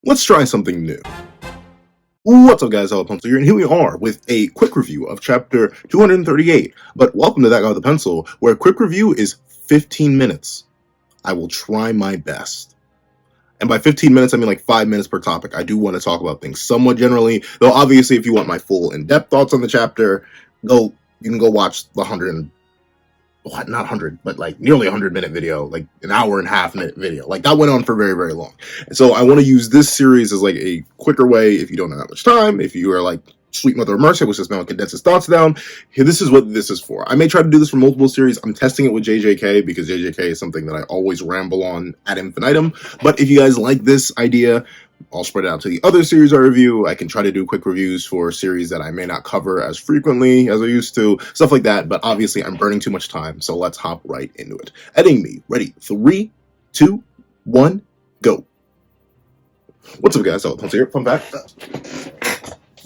Let's try something new. What's up, guys? Pencil here, and here we are with a quick review of chapter 238. But welcome to That Guy with the Pencil, where a quick review is 15 minutes. I will try my best. And by 15 minutes, I mean like 5 minutes per topic. I do want to talk about things somewhat generally, though obviously if you want my full in-depth thoughts on the chapter, you can go watch the 100 not 100, but like nearly 100-minute video, like an hour and a half minute video. Like that went on for very, very long. And so I want to use this series as like a quicker way if you don't have that much time, if you are like Sweet Mother of Mercy, which is now condense his thoughts down. Here, this is what this is for. I may try to do this for multiple series. I'm testing it with JJK because JJK is something that I always ramble on ad infinitum. But if you guys like this idea, I'll spread it out to the other series I review. I can try to do quick reviews for series that I may not cover as frequently as I used to, stuff like that. But obviously, I'm burning too much time, so let's hop right into it. Editing me. Ready? 3, 2, 1, go. What's up, guys? Pencil here. Fun fact.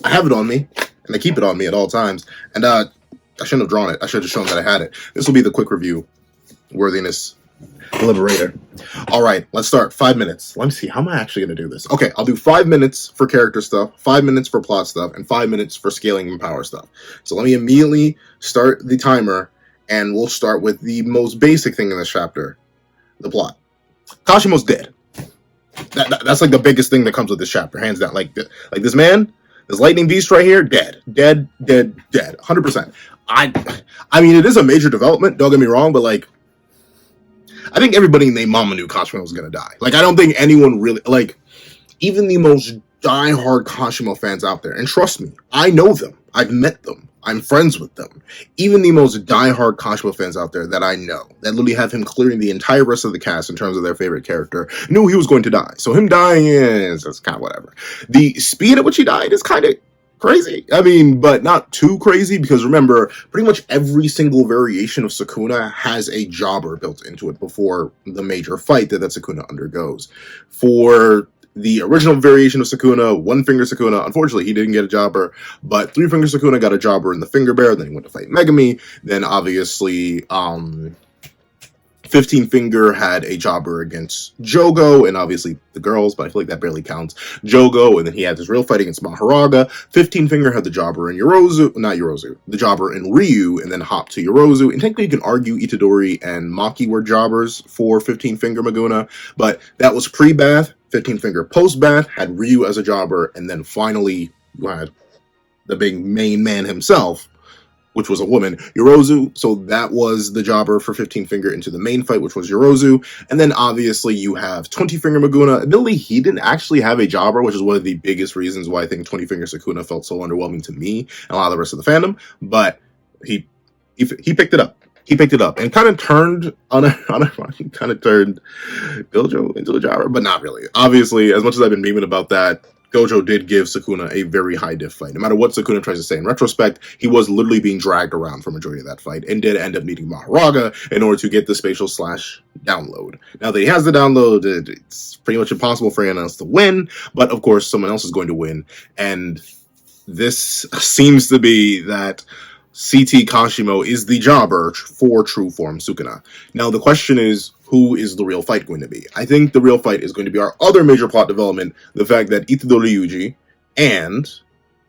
I have it on me, and I keep it on me at all times. And I shouldn't have drawn it. I should have shown that I had it. This will be the quick review. Worthiness. Liberator. All right, let's start. 5 minutes. Let me see. How am I actually going to do this? Okay, I'll do 5 minutes for character stuff, 5 minutes for plot stuff, and 5 minutes for scaling and power stuff. So let me immediately start the timer, and we'll start with the most basic thing in this chapter, the plot. Kashimo's dead. That's like the biggest thing that comes with this chapter, hands down. Like this man, this lightning beast right here, dead, 100%. I mean, it is a major development. Don't get me wrong, but like, I think everybody named Mama knew Kashimo was going to die. Like, I don't think anyone really, like, even the most diehard Kashimo fans out there, and trust me, I know them. I've met them. I'm friends with them. Even the most diehard Kashimo fans out there that I know, that literally have him clearing the entire rest of the cast in terms of their favorite character, knew he was going to die. So him dying is kind of whatever. The speed at which he died is kind of crazy. I mean, but not too crazy, because remember, pretty much every single variation of Sukuna has a jobber built into it before the major fight that Sukuna undergoes. For the original variation of Sukuna, One Finger Sukuna, unfortunately he didn't get a jobber, but Three Finger Sukuna got a jobber in the Finger Bear, then he went to fight Megami, then obviously 15 Finger had a jobber against Jogo, and obviously the girls, but I feel like that barely counts. Jogo, and then he had his real fight against Maharaga. 15 Finger had the jobber in the jobber in Ryu, and then hopped to Yorozu. And technically you can argue Itadori and Maki were jobbers for 15 Finger Maguna, but that was pre-Bath. 15 Finger post-Bath had Ryu as a jobber, and then finally you had the big main man himself, which was a woman, Yorozu. So that was the jobber for 15 Finger into the main fight, which was Yorozu. And then obviously you have 20 Finger Maguna. Admittedly, he didn't actually have a jobber, which is one of the biggest reasons why I think 20 Finger Sukuna felt so underwhelming to me and a lot of the rest of the fandom. But he picked it up. He picked it up and kind of turned he kind of turned Gojo into a jobber, but not really. Obviously, as much as I've been memeing about that, Gojo did give Sukuna a very high diff fight. No matter what Sukuna tries to say in retrospect, he was literally being dragged around for majority of that fight and did end up needing Maharaga in order to get the spatial slash download. Now that he has the download, it's pretty much impossible for anyone else to win, but of course someone else is going to win. And this seems to be that CT Kashimo is the jobber for true form Sukuna. Now the question is, who is the real fight going to be? I think the real fight is going to be our other major plot development, the fact that Itadori Yuji and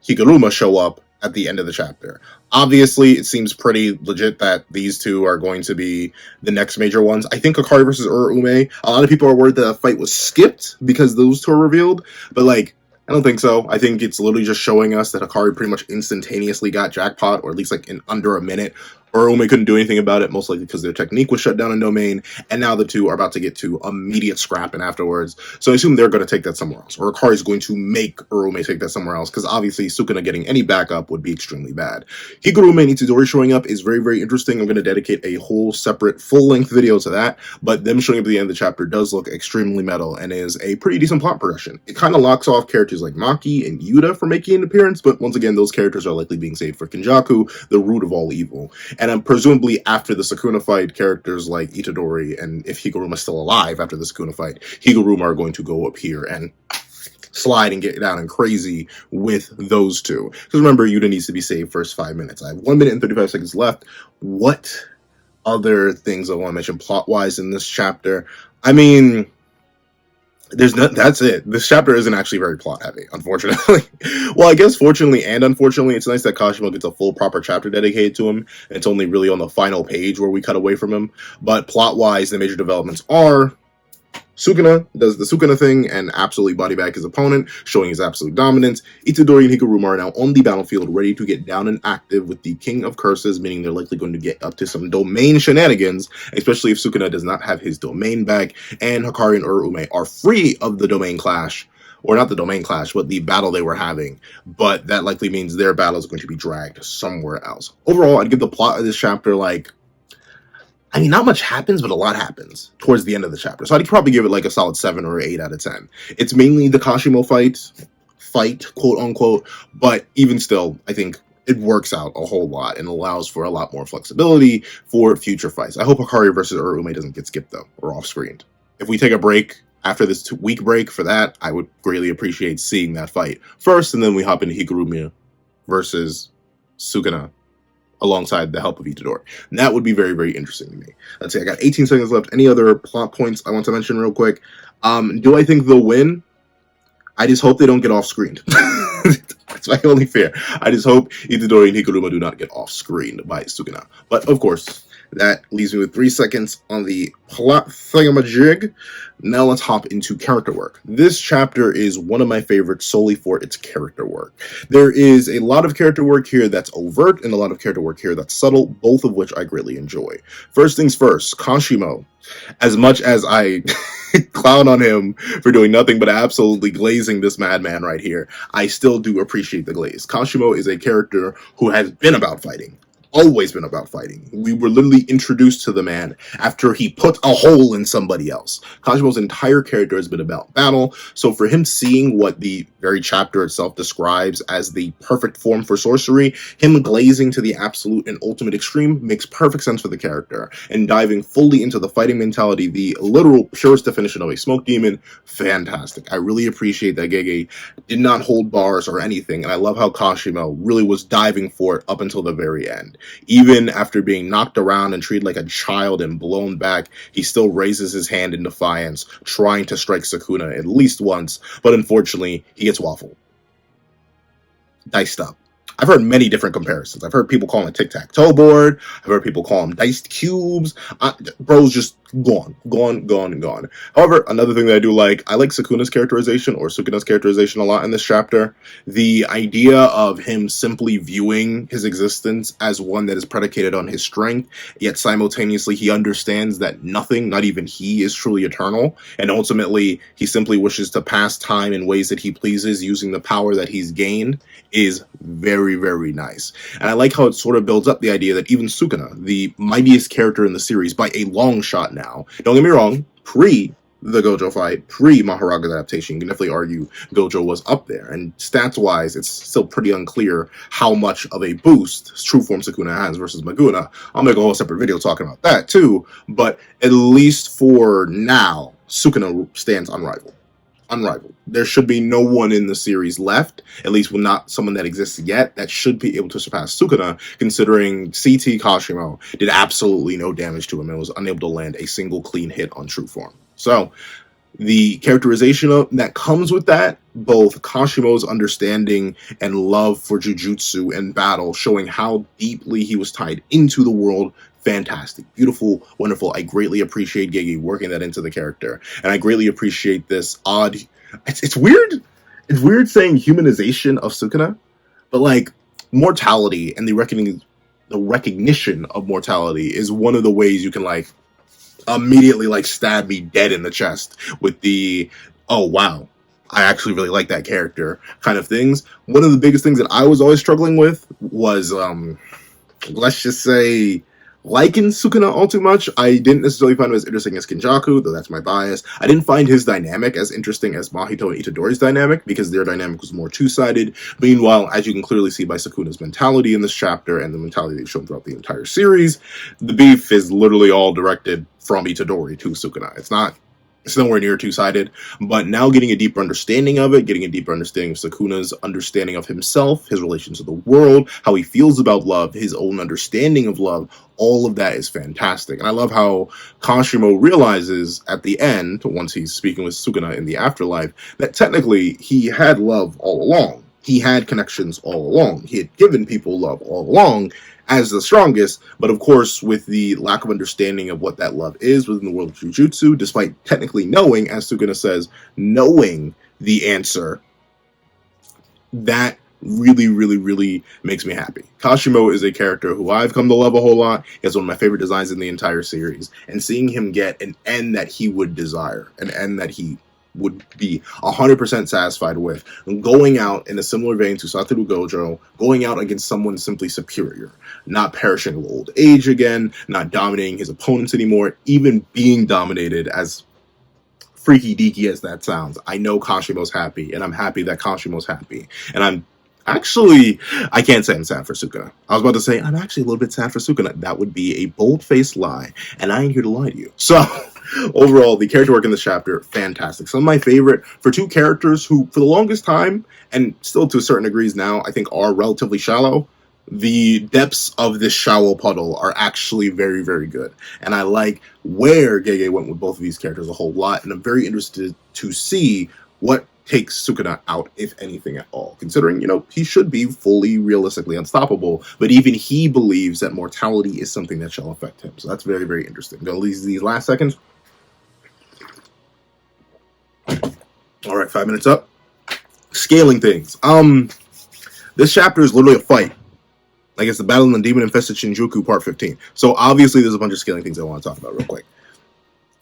Higuruma show up at the end of the chapter. Obviously, it seems pretty legit that these two are going to be the next major ones. I think Akari versus Urume, a lot of people are worried that fight was skipped because those two are revealed, but like, I don't think so. I think it's literally just showing us that Akari pretty much instantaneously got jackpot, or at least like in under a minute. Urume couldn't do anything about it, most likely because their technique was shut down in Domain, and now the two are about to get to immediate scrapping afterwards. So I assume they're going to take that somewhere else, or Akari's going to make Urume take that somewhere else, because obviously Sukuna getting any backup would be extremely bad. Higuruma and Itadori showing up is very, very interesting. I'm going to dedicate a whole separate full-length video to that, but them showing up at the end of the chapter does look extremely metal and is a pretty decent plot progression. It kind of locks off characters like Maki and Yuta for making an appearance, but once again, those characters are likely being saved for Kenjaku, the root of all evil. And presumably after the Sukuna fight, characters like Itadori, and if Higuruma's still alive after the Sukuna fight, Higuruma are going to go up here and slide and get down and crazy with those two. Because remember, Yuta needs to be saved first 5 minutes. I have 1 minute and 35 seconds left. What other things I want to mention plot-wise in this chapter? I mean, There's not. That's it. This chapter isn't actually very plot heavy, unfortunately. Well, I guess fortunately and unfortunately, it's nice that Kashimo gets a full proper chapter dedicated to him. It's only really on the final page where we cut away from him. But plot wise, the major developments are Sukuna does the Sukuna thing and absolutely body bag his opponent, showing his absolute dominance. Itadori and Higuruma are now on the battlefield, ready to get down and active with the King of Curses, meaning they're likely going to get up to some domain shenanigans, especially if Sukuna does not have his domain back, and Hakari and Urume are free of the domain clash. Or not the domain clash, but the battle they were having. But that likely means their battle is going to be dragged somewhere else. Overall, I'd give the plot of this chapter not much happens, but a lot happens towards the end of the chapter. So I'd probably give it like a solid 7 or 8 out of 10. It's mainly the Kashimo fight, quote unquote, but even still, I think it works out a whole lot and allows for a lot more flexibility for future fights. I hope Hakari versus Urume doesn't get skipped though, or off-screened. If we take a break after this 2-week break for that, I would greatly appreciate seeing that fight first, and then we hop into Higuruma versus Sukuna alongside the help of Itadori. And that would be very, very interesting to me. Let's see, I got 18 seconds left. Any other plot points I want to mention real quick? Do I think they'll win? I just hope they don't get off-screened. That's my only fear. I just hope Itadori and Higuruma do not get off-screened by Sukuna. But, of course, that leaves me with 3 seconds on the plot thingamajig. Now let's hop into character work. This chapter is one of my favorites solely for its character work. There is a lot of character work here that's overt and a lot of character work here that's subtle, both of which I greatly enjoy. First things first, Kashimo. As much as I clown on him for doing nothing but absolutely glazing this madman right here, I still do appreciate the glaze. Kashimo is a character who has been about fighting. Always been about fighting. We were literally introduced to the man after he put a hole in somebody else. Kashimo's entire character has been about battle, so for him seeing what the very chapter itself describes as the perfect form for sorcery, him glazing to the absolute and ultimate extreme makes perfect sense for the character, and diving fully into the fighting mentality, the literal purest definition of a smoke demon, fantastic. I really appreciate that Gege did not hold bars or anything, and I love how Kashimo really was diving for it up until the very end. Even after being knocked around and treated like a child and blown back, he still raises his hand in defiance, trying to strike Sukuna at least once, but unfortunately, he gets waffled. Diced up. I've heard many different comparisons. I've heard people call him a tic-tac-toe board. I've heard people call him diced cubes. Bro's just gone. However, another thing that I do like, I like Sukuna's characterization a lot in this chapter. The idea of him simply viewing his existence as one that is predicated on his strength, yet simultaneously he understands that nothing, not even he, is truly eternal, and ultimately he simply wishes to pass time in ways that he pleases using the power that he's gained, is very, very nice. And I like how it sort of builds up the idea that even Sukuna, the mightiest character in the series by a long shot now, don't get me wrong, pre the Gojo fight, pre Maharaga's adaptation, you can definitely argue Gojo was up there. And stats wise, it's still pretty unclear how much of a boost true form Sukuna has versus Maguna. I'll make a whole separate video talking about that too, but at least for now, Sukuna stands unrivaled. There should be no one in the series left, at least not someone that exists yet, that should be able to surpass Sukuna, considering CT Kashimo did absolutely no damage to him and was unable to land a single clean hit on true form. So, the characterization that comes with that, both Kashimo's understanding and love for Jujutsu and battle, showing how deeply he was tied into the world, fantastic, beautiful, wonderful. I greatly appreciate Gege working that into the character, and I greatly appreciate this odd. It's weird. It's weird saying humanization of Sukuna, but like mortality and the recognition of mortality is one of the ways you can like immediately like stab me dead in the chest with the oh wow, I actually really like that character kind of things. One of the biggest things that I was always struggling with was let's just say liking Sukuna all too much. I didn't necessarily find him as interesting as Kinjaku, though that's my bias. I didn't find his dynamic as interesting as Mahito and Itadori's dynamic, because their dynamic was more two-sided. Meanwhile, as you can clearly see by Sukuna's mentality in this chapter, and the mentality they've shown throughout the entire series, the beef is literally all directed from Itadori to Sukuna. It's nowhere near two-sided, but now getting a deeper understanding of it, getting a deeper understanding of Sukuna's understanding of himself, his relation to the world, how he feels about love, his own understanding of love, all of that is fantastic. And I love how Kashimo realizes at the end, once he's speaking with Sukuna in the afterlife, that technically he had love all along. He had connections all along. He had given people love all along, as the strongest, but of course, with the lack of understanding of what that love is within the world of Jujutsu, despite technically knowing, as Sukuna says, knowing the answer, that really, really, really makes me happy. Kashimo is a character who I've come to love a whole lot. He has one of my favorite designs in the entire series, and seeing him get an end that he would desire, an end that he would be 100% satisfied with, going out in a similar vein to Satoru Gojo, going out against someone simply superior, not perishing of old age again, not dominating his opponents anymore, even being dominated, as freaky deaky as that sounds. I know Kashimo's happy, and I'm happy that Kashimo's happy. And I can't say I'm sad for Sukuna. I was about to say, I'm actually a little bit sad for Sukuna. That would be a bold-faced lie, and I ain't here to lie to you. So, overall, the character work in this chapter, fantastic. Some of my favorite for two characters who, for the longest time, and still to a certain degrees now, I think are relatively shallow. The depths of this shallow puddle are actually very, very good. And I like where Gege went with both of these characters a whole lot, and I'm very interested to see what takes Sukuna out, if anything at all. Considering, he should be fully, realistically unstoppable, but even he believes that mortality is something that shall affect him. So that's very, very interesting. Gonna leave these last seconds. All right, 5 minutes up. Scaling things. This chapter is literally a fight. Like, it's the Battle in the Demon-Infested Shinjuku Part 15. So, obviously, there's a bunch of scaling things I want to talk about real quick.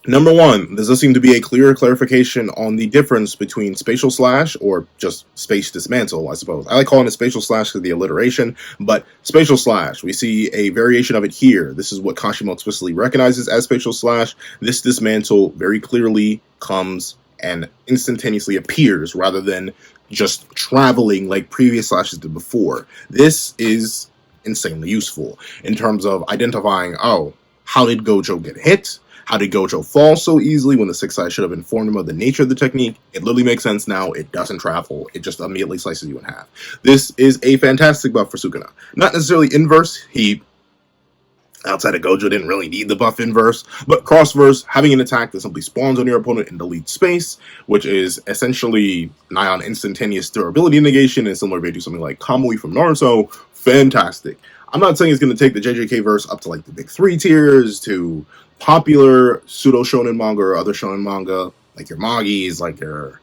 Number one, there does seem to be a clear clarification on the difference between spatial slash, or just space dismantle, I suppose. I like calling it spatial slash because of the alliteration, but spatial slash, we see a variation of it here. This is what Kashimo explicitly recognizes as spatial slash. This dismantle very clearly comes and instantaneously appears rather than just traveling like previous slashes did before. This is insanely useful in terms of identifying, how did Gojo get hit? How did Gojo fall so easily when the Sixth Eye should have informed him of the nature of the technique? It literally makes sense now. It doesn't travel. It just immediately slices you in half. This is a fantastic buff for Sukuna. Not necessarily inverse. He, outside of Gojo, didn't really need the buff inverse, but crossverse, having an attack that simply spawns on your opponent in delete space, which is essentially nigh on instantaneous durability negation, and similar to something like Kamui from Naruto. Fantastic. I'm not saying it's going to take the JJK verse up to like the big 3 tiers, to popular pseudo shonen manga or other shonen manga, like your Magis, like your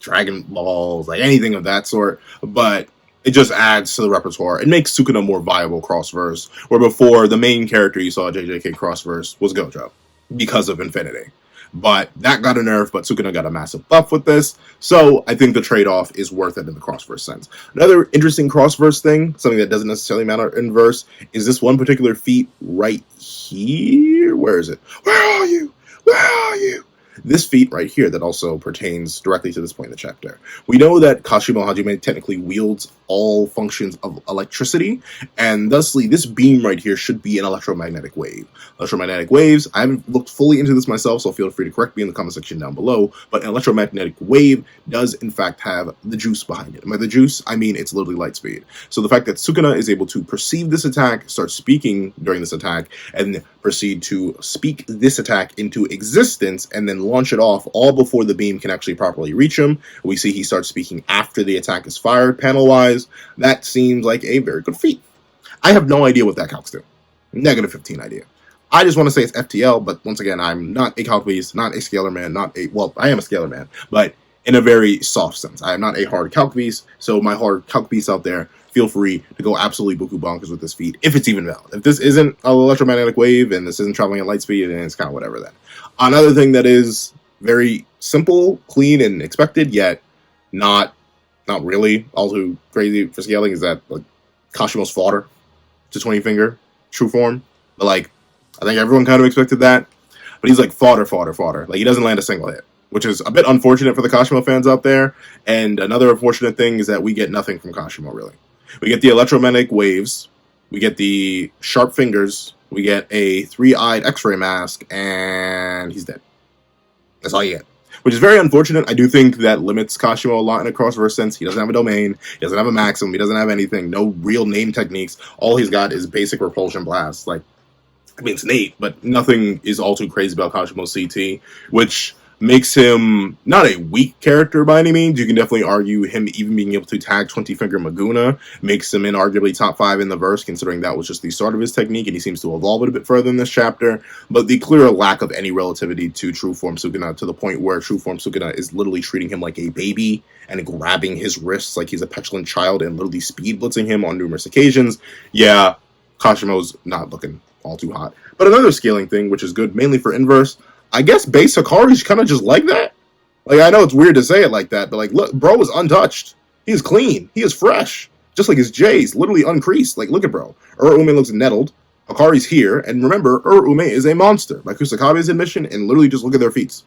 Dragon Balls, like anything of that sort, but it just adds to the repertoire. It makes Sukuna more viable cross-verse, where before the main character you saw JJK cross-verse was Gojo, because of Infinity. But that got a nerf, but Sukuna got a massive buff with this, so I think the trade-off is worth it in the cross-verse sense. Another interesting cross-verse thing, something that doesn't necessarily matter in verse, is this one particular feat right here. Where is it? Where are you? Where are you? This feat right here that also pertains directly to this point in the chapter. We know that Kashimo Hajime technically wields all functions of electricity, and thusly this beam right here should be an electromagnetic wave. Electromagnetic waves, I haven't looked fully into this myself, so feel free to correct me in the comment section down below, but an electromagnetic wave does in fact have the juice behind it. And by the juice, I mean it's literally light speed. So the fact that Sukuna is able to perceive this attack, start speaking during this attack, and proceed to speak this attack into existence, and then launch it off all before the beam can actually properly reach him. We see he starts speaking after the attack is fired, panel-wise. That seems like a very good feat. I have no idea what that calcs to. Negative 15 idea. I just want to say it's FTL, but once again, I'm not a calc beast, not a scalar man, I am a scalar man, but in a very soft sense. I am not a hard calc beast, so my hard calc beasts out there, feel free to go absolutely buku bonkers with this feat, if it's even valid. If this isn't an electromagnetic wave, and this isn't traveling at light speed, then it's kind of whatever then. Another thing that is very simple, clean, and expected, yet not really all too crazy for scaling, is that like Kashimo's fodder to 20 finger, true form. But like, I think everyone kind of expected that. But he's like fodder. Like, he doesn't land a single hit, which is a bit unfortunate for the Kashimo fans out there. And another unfortunate thing is that we get nothing from Kashimo, really. We get the electromagnetic waves, we get the sharp fingers, we get a 3-eyed x-ray mask, and he's dead. That's all you get. Which is very unfortunate. I do think that limits Kashimo a lot in a crossverse sense. He doesn't have a domain, he doesn't have a maximum, he doesn't have anything, no real name techniques. All he's got is basic repulsion blast. Like, I mean, it's Nate, but nothing is all too crazy about Kashimo CT, which makes him not a weak character by any means. You can definitely argue him even being able to tag 20 Finger Maguna makes him inarguably top 5 in the verse, considering that was just the start of his technique, and he seems to evolve it a bit further in this chapter. But the clear lack of any relativity to True Form Sukuna, to the point where True Form Sukuna is literally treating him like a baby and grabbing his wrists like he's a petulant child and literally speed blitzing him on numerous occasions. Yeah, Kashimo's not looking all too hot. But another scaling thing, which is good mainly for inverse, I guess base Hikari's kind of just like that. Like, I know it's weird to say it like that, but like, look, bro is untouched. He is clean. He is fresh. Just like his J's, literally uncreased. Like, look at bro. Ume looks nettled. Hikari's here, and remember, Ume is a monster. By Kusakabe's admission, and literally just look at their feats.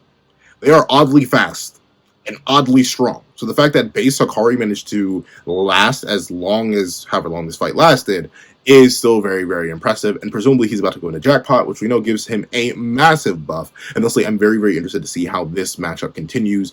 They are oddly fast and oddly strong. So the fact that base Hikari managed to last as long as however long this fight lasted is still very, very impressive. And presumably he's about to go into jackpot, which we know gives him a massive buff. And thusly, I'm very, very interested to see how this matchup continues,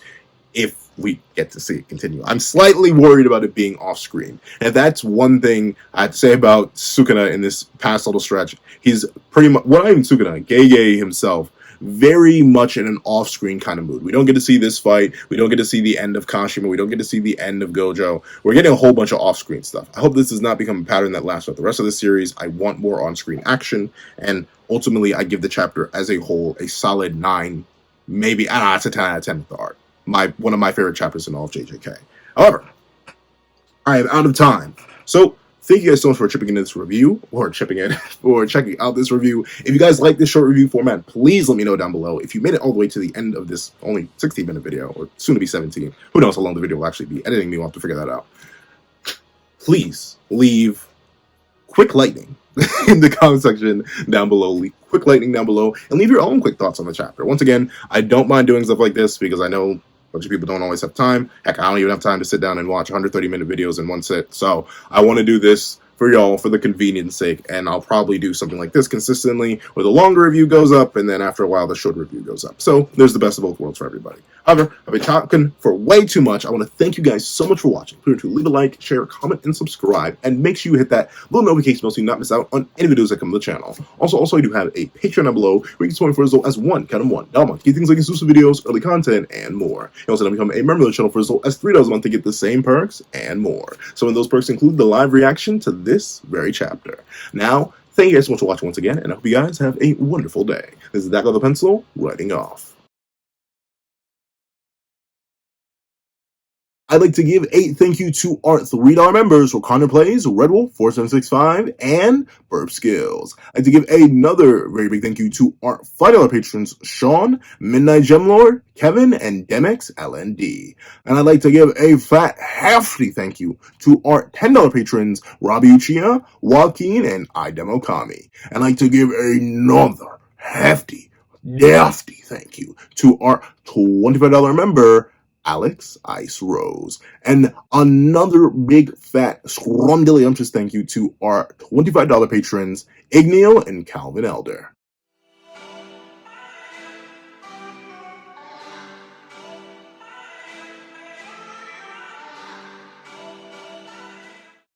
if we get to see it continue. I'm slightly worried about it being off screen. And that's one thing I'd say about Sukuna in this past little stretch. He's pretty much, well, not even Sukuna, Gege himself, very much in an off-screen kind of mood. We don't get to see this fight. We don't get to see the end of Kashima. We don't get to see the end of Gojo. We're getting a whole bunch of off-screen stuff. I hope this does not become a pattern that lasts throughout the rest of the series. I want more on-screen action, and ultimately, I give the chapter as a whole a solid 9, maybe, it's a 10 out of 10 with the art. One of my favorite chapters in all of JJK. However, I am out of time. So, thank you guys so much for checking out this review, or checking out this review. If you guys like this short review format, please let me know down below. If you made it all the way to the end of this only 16-minute video, or soon to be 17, who knows how long the video will actually be. Editing me will have to figure that out. Please leave quick lightning in the comment section down below. Leave quick lightning down below, and leave your own quick thoughts on the chapter. Once again, I don't mind doing stuff like this because I know a bunch of people don't always have time. Heck, I don't even have time to sit down and watch 130-minute videos in one sit. So I want to do this for y'all for the convenience sake, and I'll probably do something like this consistently, where the longer review goes up, and then after a while the short review goes up. So there's the best of both worlds for everybody. However, I've been talking for way too much. I want to thank you guys so much for watching. Please leave a like, share, comment, and subscribe, and make sure you hit that little notification bell so you not miss out on any videos that come to the channel. Also, I do have a Patreon down below where you can support me for as low as $1 a month. Get things like exclusive videos, early content, and more. You also become a member of the channel for as low as $3 a month to get the same perks and more. Some of those perks include the live reaction to this very chapter. Now, thank you guys so much for watching once again, and I hope you guys have a wonderful day. This is Dako the Pencil, writing off. I'd like to give a thank you to our $3 members for Connor Plays, Red Wolf 4765, and Burp Skills. I'd like to give another very big thank you to our $5 patrons, Sean, Midnight Gemlord, Kevin, and Demex LND. And I'd like to give a fat, hefty thank you to our $10 patrons, Robbie Uchiha, Joaquin, and Idemokami. And I'd like to give another hefty thank you to our $25 member, Alex Ice Rose. And another big fat scrumdiddlyumptious thank you to our $25 patrons, Igneo and Calvin Elder.